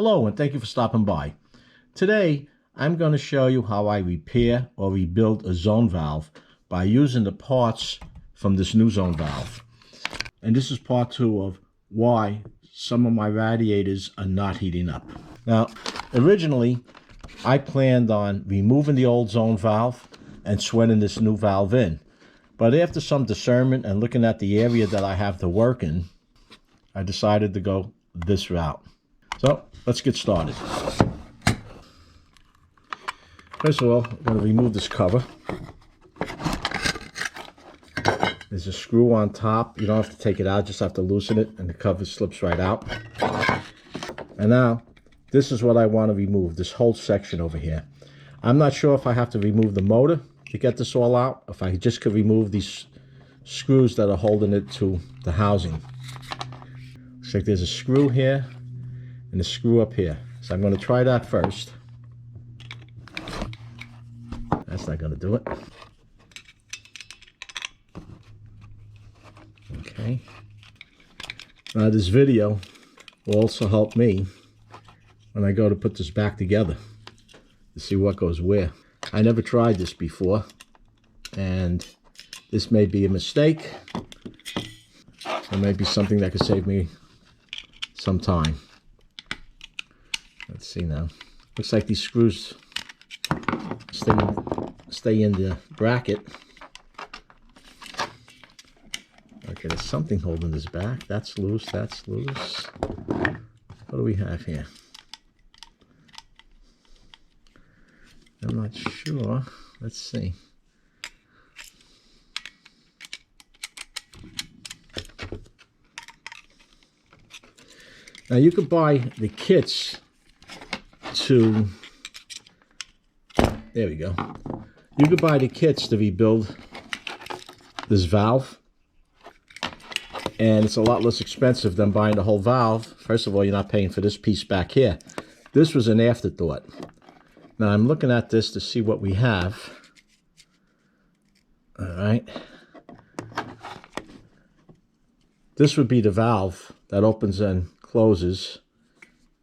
Hello and thank you for stopping by. Today I'm going to show you how I repair or rebuild a zone valve by using the parts from this new zone valve. And this is part 2 of why some of my radiators are not heating up. Now originally I planned on removing the old zone valve and sweating this new valve in. But after some discernment and looking at the area that I have to work in, I decided to go this route. So let's get started. First of all, I'm going to remove this cover. There's a screw on top. You don't have to take it out, just have to loosen it and the cover slips right out. And now, this is what I want to remove, this whole section over here. I'm not sure if I have to remove the motor to get this all out, if I just could remove these screws that are holding it to the housing. Looks like there's a screw here and a screw up here. So I'm going to try that first. That's not going to do it. Okay. Now this video will also help me when I go to put this back together to see what goes where. I never tried this before, and this may be a mistake. It may be something that could save me some time. Let's see now. Looks like these screws stay in the bracket. Okay, there's something holding this back. That's loose, that's loose. What do we have here? I'm not sure. Let's see. Now you could buy the kits to, there we go. You could buy the kits to rebuild this valve. And it's a lot less expensive than buying the whole valve. First of all, you're not paying for this piece back here. This was an afterthought. Now I'm looking at this to see what we have. All right. This would be the valve that opens and closes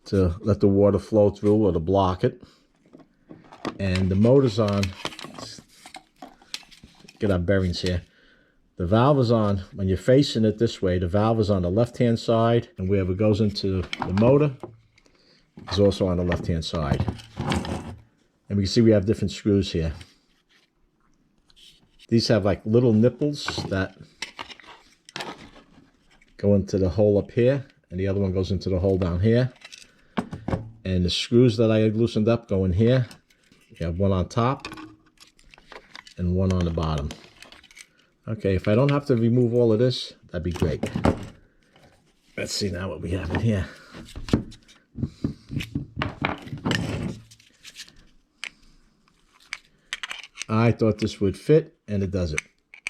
to let the water flow through or to block it. And the motor's on. Let's get our bearings here. The valve is on, when you're facing it this way, the valve is on the left-hand side, and wherever it goes into the motor is also on the left-hand side. And we can see we have different screws here. These have like little nipples that go into the hole up here, and the other one goes into the hole down here. And the screws that I had loosened up go in here. You have one on top and one on the bottom. Okay, if I don't have to remove all of this, that'd be great. Let's see now what we have in here. I thought this would fit, and it doesn't.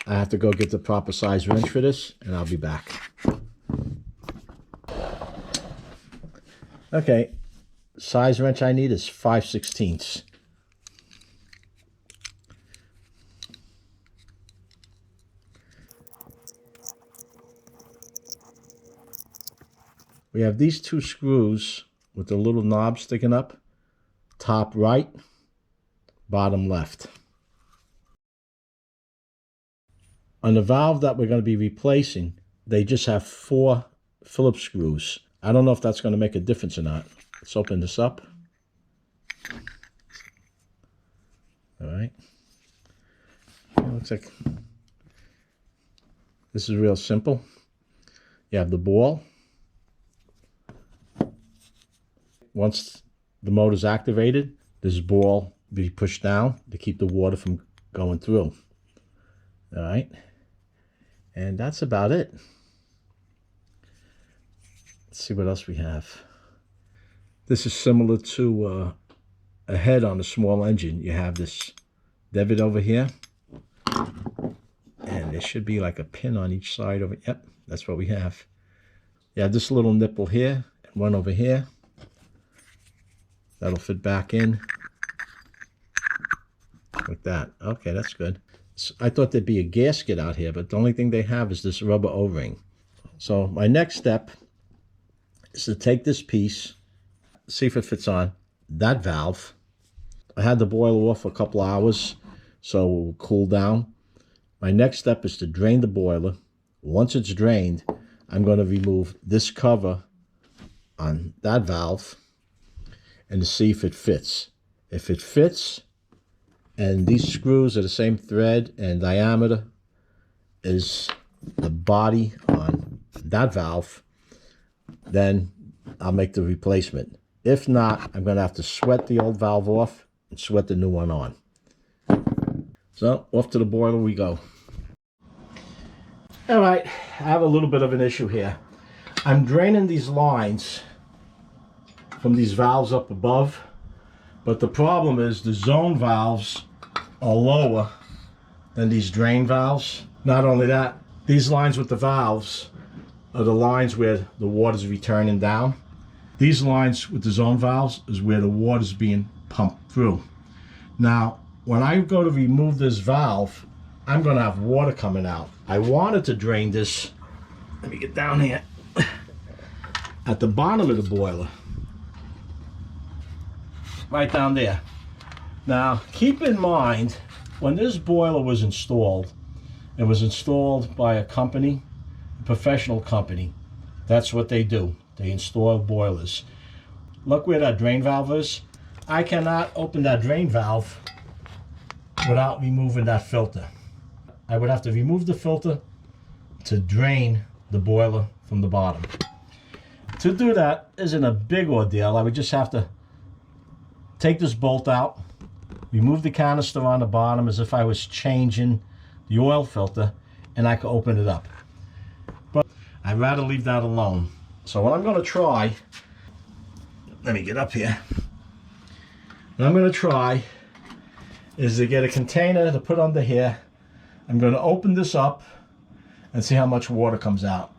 I have to go get the proper size wrench for this, and I'll be back. Okay, size wrench I need is 5/16. We have these two screws with the little knob sticking up, top right, bottom left. On the valve that we're going to be replacing, they just have 4 Phillips screws. I don't know if that's going to make a difference or not. Let's open this up. All right. It looks like this is real simple. You have the ball. Once the motor's activated, this ball will be pushed down to keep the water from going through. All right. And that's about it. Let's see what else we have. This is similar to a head on a small engine. You have this divot over here. And there should be like a pin on each side over. Yep, that's what we have. You have this little nipple here and one over here. That'll fit back in like that. Okay, that's good. So I thought there'd be a gasket out here, but the only thing they have is this rubber O-ring. So my next step is to take this piece see if it fits on that valve. I had the boiler off for a couple hours so it will cool down. My next step is to drain the boiler. Once it's drained, I'm going to remove this cover on that valve and to see if it fits. If it fits, and these screws are the same thread and diameter as the body on that valve, then I'll make the replacement. If not, I'm going to have to sweat the old valve off and sweat the new one on. So off to the boiler we go. All right, I have a little bit of an issue here. I'm draining these lines from these valves up above, but the problem is the zone valves are lower than these drain valves. Not only that, these lines with the valves are the lines where the water's returning down. These lines with the zone valves is where the water's being pumped through. Now, when I go to remove this valve, I'm going to have water coming out. I wanted to drain this, let me get down here, at the bottom of the boiler. Right down there. Now, keep in mind, when this boiler was installed, it was installed by a company, a professional company. That's what they do. They install boilers. Look where that drain valve is. I cannot open that drain valve without removing that filter. I would have to remove the filter to drain the boiler from the bottom. To do that isn't a big ordeal. I would just have to take this bolt out, remove the canister on the bottom as if I was changing the oil filter, and I could open it up. But I'd rather leave that alone. So what I'm going to try, let me get up here. What I'm going to try is to get a container to put under here. I'm going to open this up and see how much water comes out.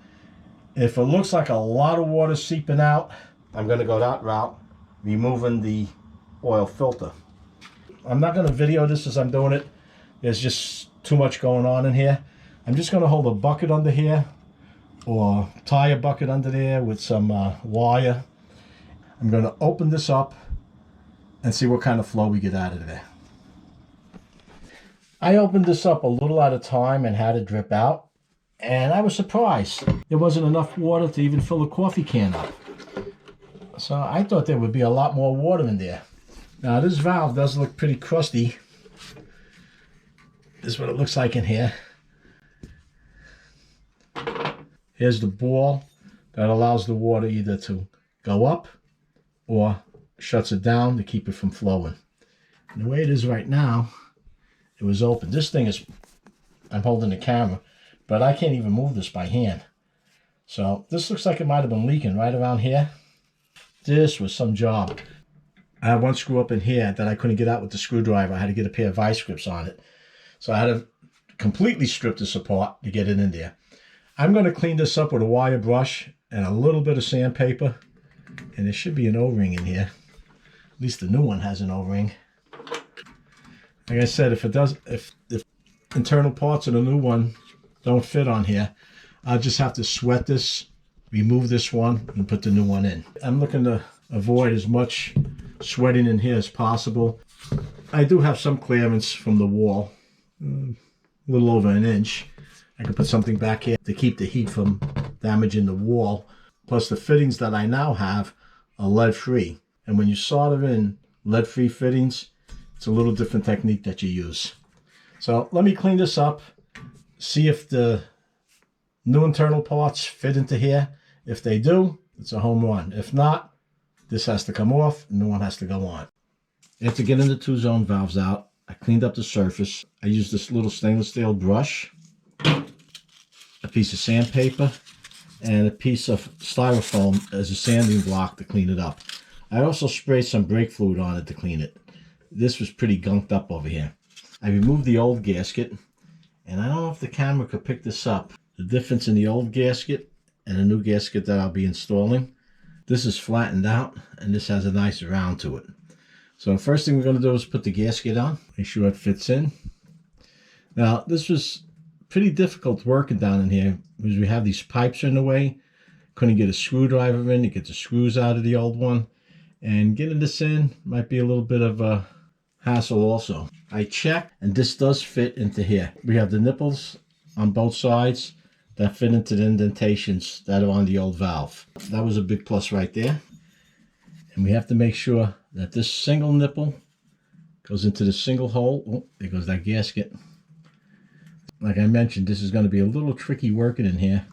If it looks like a lot of water seeping out, I'm going to go that route, removing the oil filter. I'm not going to video this as I'm doing it. There's just too much going on in here. I'm just going to hold a bucket under here or tie a bucket under there with some wire. I'm going to open this up and see what kind of flow we get out of there. I opened this up a little at a time and had it drip out, and I was surprised. There wasn't enough water to even fill a coffee can up. So I thought there would be a lot more water in there. Now this valve does look pretty crusty. This is what it looks like in here. Here's the ball that allows the water either to go up or shuts it down to keep it from flowing. And the way it is right now, it was open. This thing is, I'm holding the camera, but I can't even move this by hand. So this looks like it might have been leaking right around here. This was some job. I had one screw up in here that I couldn't get out with the screwdriver. I had to get a pair of vice grips on it. So I had to completely strip this apart to get it in there. I'm going to clean this up with a wire brush and a little bit of sandpaper. And there should be an O-ring in here. At least the new one has an O-ring. Like I said, if internal parts of the new one don't fit on here, I'll just have to sweat this, remove this one, and put the new one in. I'm looking to avoid as much sweating in here as possible. I do have some clearance from the wall, a little over an inch. I can put something back here to keep the heat from damaging the wall. Plus the fittings that I now have are lead-free. And when you solder in lead-free fittings, it's a little different technique that you use. So let me clean this up, see if the new internal parts fit into here. If they do, it's a home run. If not, this has to come off, the new one has to go on. After getting the two zone valves out, I cleaned up the surface. I used this little stainless steel brush, a piece of sandpaper, and a piece of styrofoam as a sanding block to clean it up. I also sprayed some brake fluid on it to clean it. This was pretty gunked up over here. I removed the old gasket, and I don't know if the camera could pick this up. The difference in the old gasket and the new gasket that I'll be installing. This is flattened out, and this has a nice round to it. So first thing we're going to do is put the gasket on, make sure it fits in. Now, this was pretty difficult working down in here because we have these pipes in the way. Couldn't get a screwdriver in to get the screws out of the old one. And getting this in might be a little bit of a hassle also. I checked, and this does fit into here. We have the nipples on both sides that fit into the indentations that are on the old valve. That was a big plus right there. And we have to make sure that this single nipple goes into the single hole. Oh, there goes that gasket. Like I mentioned, this is going to be a little tricky working in here.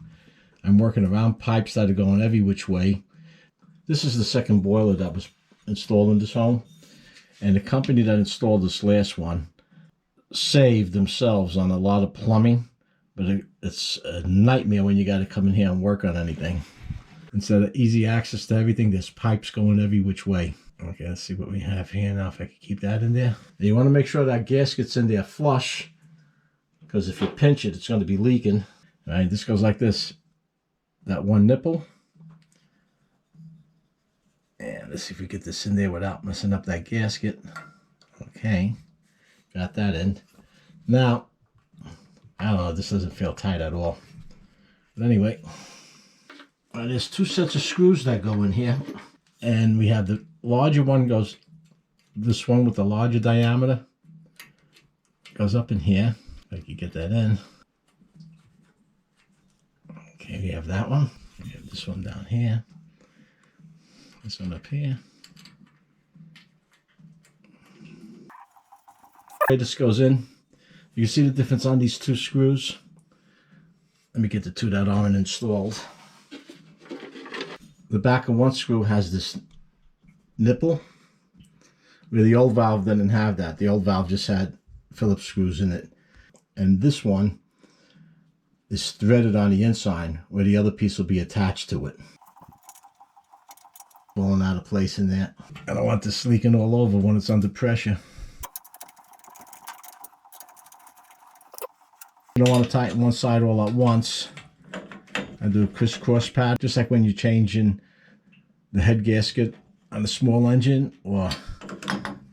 I'm working around pipes that are going every which way. This is the second boiler that was installed in this home. And the company that installed this last one saved themselves on a lot of plumbing. But it's a nightmare when you got to come in here and work on anything. Instead of easy access to everything, there's pipes going every which way. Okay, let's see what we have here now, if I can keep that in there. And you want to make sure that gasket's in there flush, because if you pinch it, it's going to be leaking. All right, this goes like this. That one nipple. And let's see if we get this in there without messing up that gasket. Okay, got that in. Now, I don't know, this doesn't feel tight at all. But anyway, there's two sets of screws that go in here. And we have the larger one goes, this one with the larger diameter goes up in here. If I can get that in. Okay, we have that one. We have this one down here. This one up here. Okay, this goes in. You can see the difference on these two screws. Let me get the two that aren't installed. The back of one screw has this nipple, where the old valve didn't have that. The old valve just had Phillips screws in it. And this one is threaded on the inside, where the other piece will be attached to it. Falling out of place in there. I don't want this leaking all over when it's under pressure. You don't want to tighten one side all at once. I do a crisscross pad, just like when you're changing the head gasket on a small engine or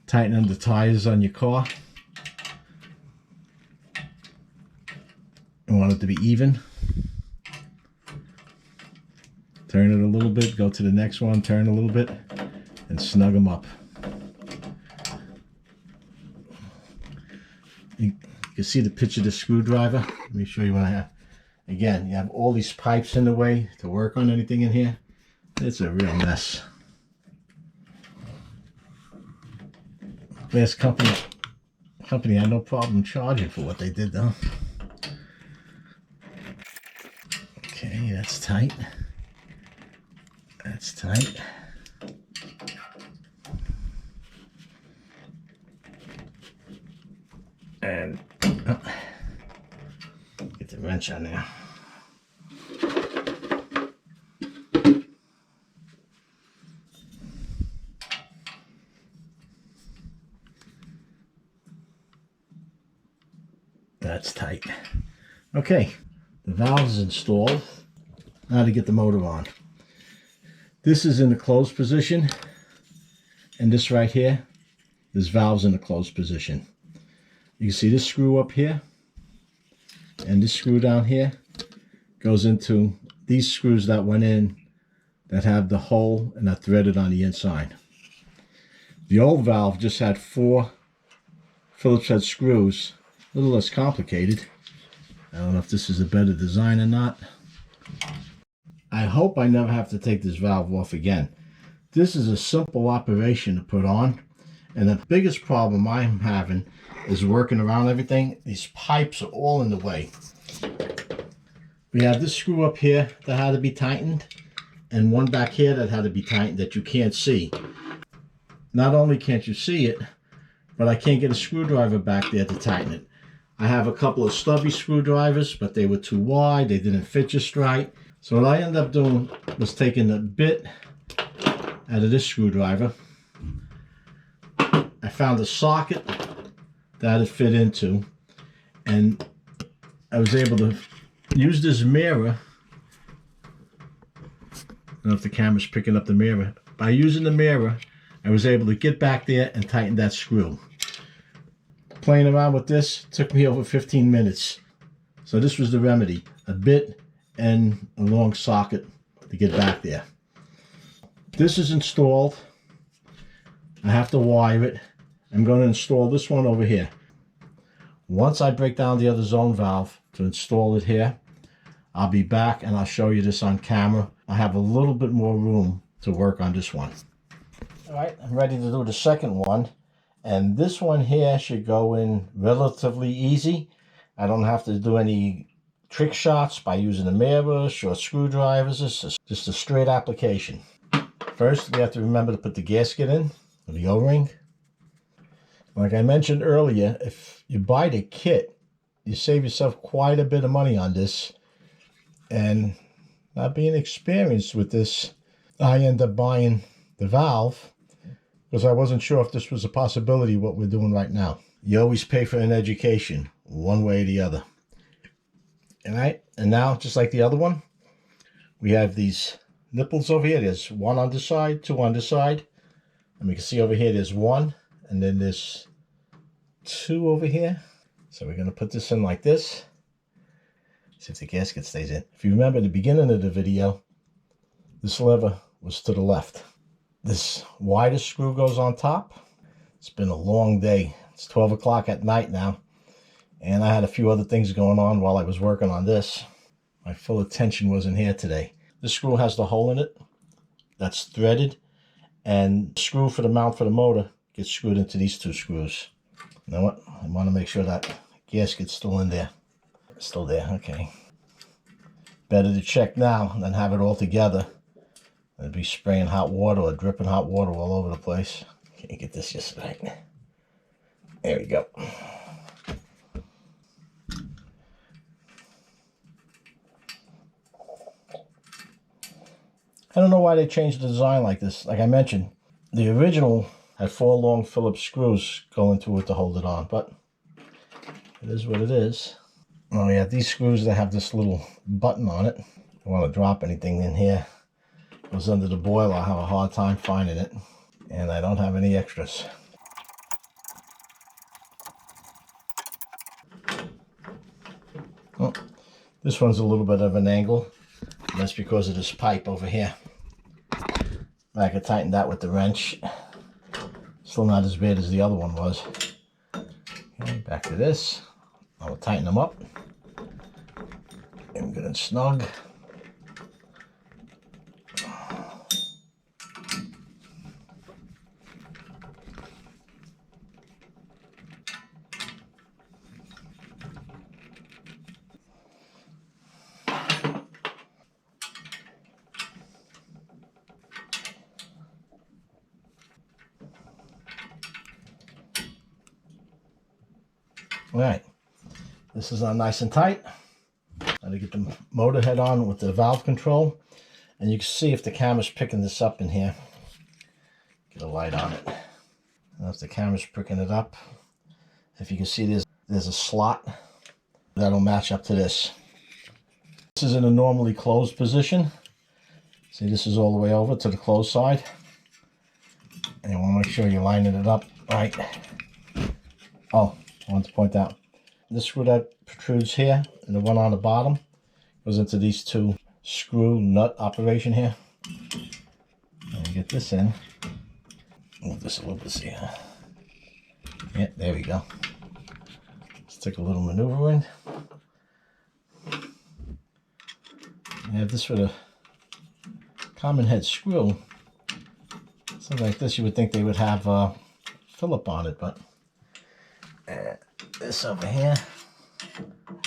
tightening the tires on your car. You want it to be even. Turn it a little bit, go to the next one, turn a little bit, and snug them up. You can see the pitch of the screwdriver. Let me show you what I have. Again, you have all these pipes in the way to work on anything in here. It's a real mess. Last company had no problem charging for what they did though. Okay, that's tight. That's tight. And get the wrench on there. That's tight. Okay, the valve is installed. Now to get the motor on. This is in the closed position, and this right here, this valve's in the closed position. You can see this screw up here, and this screw down here goes into these screws that went in that have the hole and are threaded on the inside. The old valve just had 4 Phillips head screws, a little less complicated. I don't know if this is a better design or not. I hope I never have to take this valve off again. This is a simple operation to put on, and the biggest problem I'm having is working around everything. These pipes are all in the way. We have this screw up here that had to be tightened, and one back here that had to be tightened that you can't see. Not only can't you see it, but I can't get a screwdriver back there to tighten it. I have a couple of stubby screwdrivers, but they were too wide, they didn't fit just right. So what I ended up doing was taking the bit out of this screwdriver. I found a socket that it fit into, and I was able to use this mirror. I don't know if the camera's picking up the mirror. By using the mirror, I was able to get back there and tighten that screw. Playing around with this took me over 15 minutes. So this was the remedy, a bit and a long socket to get back there. This is installed. I have to wire it. I'm going to install this one over here. Once I break down the other zone valve to install it here, I'll be back and I'll show you this on camera. I have a little bit more room to work on this one. All right, I'm ready to do the second one. And this one here should go in relatively easy. I don't have to do any trick shots by using a mirror, short screwdrivers. It's just a straight application. First, we have to remember to put the gasket in, the O-ring. Like I mentioned earlier, if you buy the kit, you save yourself quite a bit of money on this. And not being experienced with this, I end up buying the valve because I wasn't sure if this was a possibility what we're doing right now. You always pay for an education, one way or the other. All right, and now, just like the other one, we have these nipples over here. There's one on this side, two on this side. And we can see over here there's one, and then there's two over here. So we're going to put this in like this. See if the gasket stays in. If you remember the beginning of the video, this lever was to the left. This wider screw goes on top. It's been a long day. It's 12 o'clock at night now. And I had a few other things going on while I was working on this. My full attention wasn't here today. This screw has the hole in it that's threaded. And the screw for the mount for the motor gets screwed into these two screws. You know what? I want to make sure that gasket's still in there. It's still there, okay. Better to check now than have it all together. It'd be spraying hot water or dripping hot water all over the place. Can't get this just right. There we go. I don't know why they changed the design like this. Like I mentioned, the original had 4 long Phillips screws going through it to hold it on, but it is what it is. Oh yeah, these screws that have this little button on it. If I want to drop anything in here, it goes under the boiler. I have a hard time finding it, and I don't have any extras. Oh, this one's a little bit of an angle. That's because of this pipe over here. I could tighten that with the wrench. Still not as bad as the other one was. Okay, back to this. I'll tighten them up. And good and snug. All right, this is on nice and tight. Now to get the motor head on with the valve control, and you can see if the camera's picking this up in here. Get a light on it. And if the camera's picking it up, if you can see there's a slot that'll match up to this. This is in a normally closed position. See, this is all the way over to the closed side. And you want to make sure you're lining it up right. Oh, I want to point out, this screw that protrudes here and the one on the bottom goes into these two screw nut operation here. And get this in. Move this a little bit, see. Yeah, there we go. Let's take a little maneuvering. You have this with a common head screw. Something like this, you would think they would have a Phillip on it, but this over here.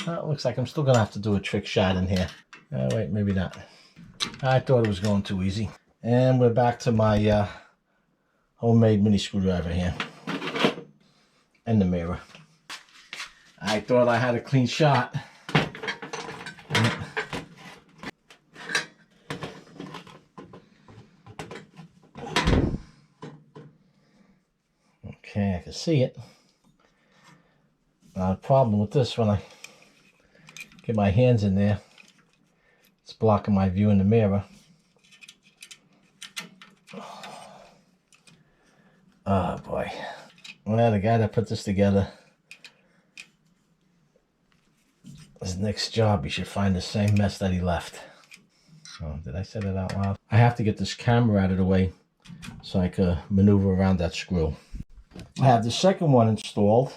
Oh, it looks like I'm still gonna have to do a trick shot in here. Oh, wait, maybe not. I thought it was going too easy. And we're back to my homemade mini screwdriver here. And the mirror. I thought I had a clean shot. Okay, I can see it. Now the problem with this, when I get my hands in there, it's blocking my view in the mirror. Oh boy. Well, the guy that put this together, his next job, he should find the same mess that he left. Oh, did I say that out loud? I have to get this camera out of the way so I could maneuver around that screw. I have the second one installed.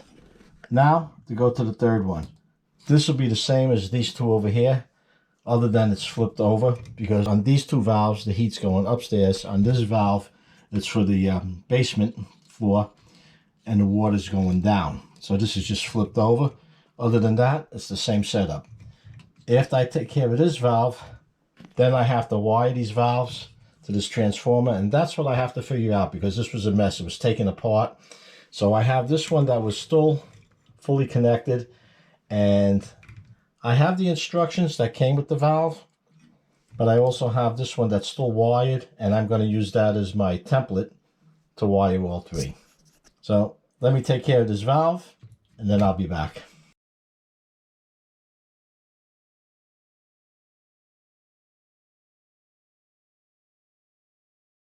Now to go to the third one. This will be the same as these two over here, other than it's flipped over, because on these two valves the heat's going upstairs. On this valve it's for the basement floor, and the water's going down. So this is just flipped over. Other than that, it's the same setup. After I take care of this valve, then I have to wire these valves to this transformer, and that's what I have to figure out, because this was a mess. It was taken apart. So I have this one that was still fully connected, and I have the instructions that came with the valve, but I also have this one that's still wired, and I'm going to use that as my template to wire all three. So let me take care of this valve, and then I'll be back.